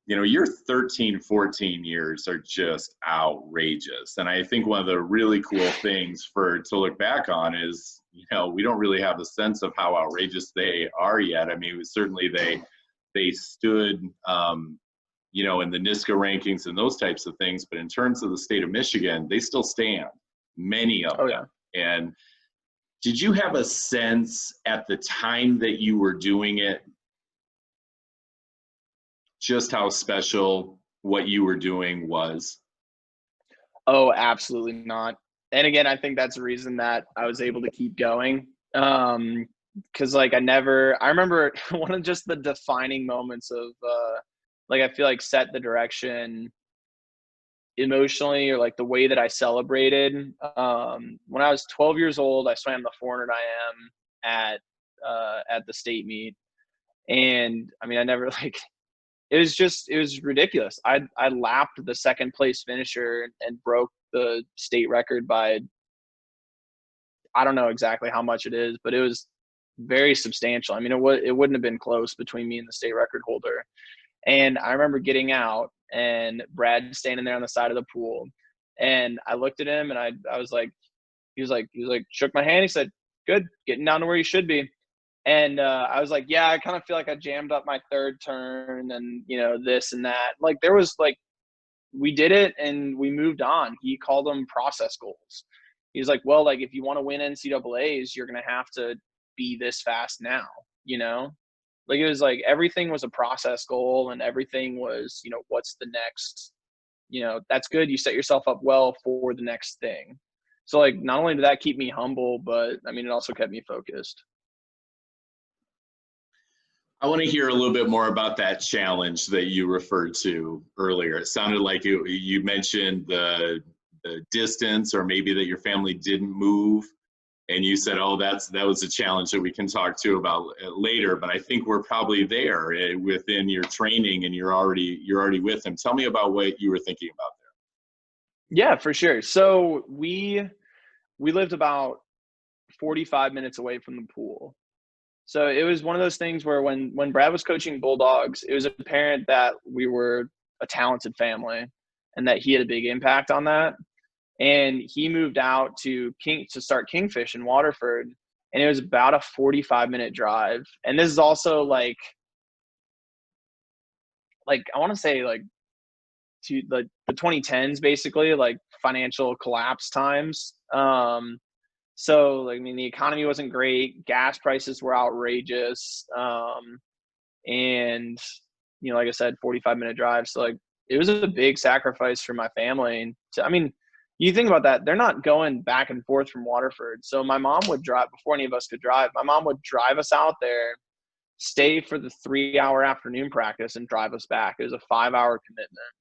your 13, 14 years are just outrageous. And I think one of the really cool things to look back on is, we don't really have a sense of how outrageous they are yet. I mean, certainly they stood, in the NISCA rankings and those types of things. But in terms of the state of Michigan, they still stand, many of Oh, them. yeah. And did you have a sense at the time that you were doing it, just how special what you were doing was? Oh, absolutely not. And again, I think that's the reason that I was able to keep going. Cause I remember one of just the defining moments of, I feel like set the direction emotionally, or the way that I celebrated. When I was 12 years old, I swam the 400 IM at the state meet. And I mean, I never it was ridiculous. I lapped the second place finisher and broke the state record by, I don't know exactly how much it is, but it was very substantial. I mean, it wouldn't have been close between me and the state record holder. And I remember getting out and Brad standing there on the side of the pool, and I looked at him and I was like, he was like, shook my hand. He said, "Good, getting down to where you should be." And I was like, yeah, I kind of feel like I jammed up my third turn and, this and that. There was we did it and we moved on. He called them process goals. He was like, well, if you want to win NCAAs, you're going to have to be this fast now, it was everything was a process goal, and everything was, what's the next, that's good. You set yourself up well for the next thing. So not only did that keep me humble, but I mean, it also kept me focused. I want to hear a little bit more about that challenge that you referred to earlier. It sounded like you mentioned the distance, or maybe that your family didn't move, and you said, "Oh, that was a challenge that we can talk to about later." But I think we're probably there within your training, and you're already with them. Tell me about what you were thinking about there. Yeah, for sure. So we lived about 45 minutes away from the pool. So it was one of those things where when Brad was coaching Bulldogs, it was apparent that we were a talented family and that he had a big impact on that. And he moved out to start Kingfish in Waterford, and it was about a 45-minute drive. And this is also I want to say to the 2010s, basically, financial collapse times. So, I mean, the economy wasn't great. Gas prices were outrageous. And, like I said, 45-minute drive. So, it was a big sacrifice for my family. And I mean, you think about that, they're not going back and forth from Waterford. So my mom would drive before any of us could drive. My mom would drive us out there, stay for the 3-hour afternoon practice, and drive us back. It was a 5-hour commitment.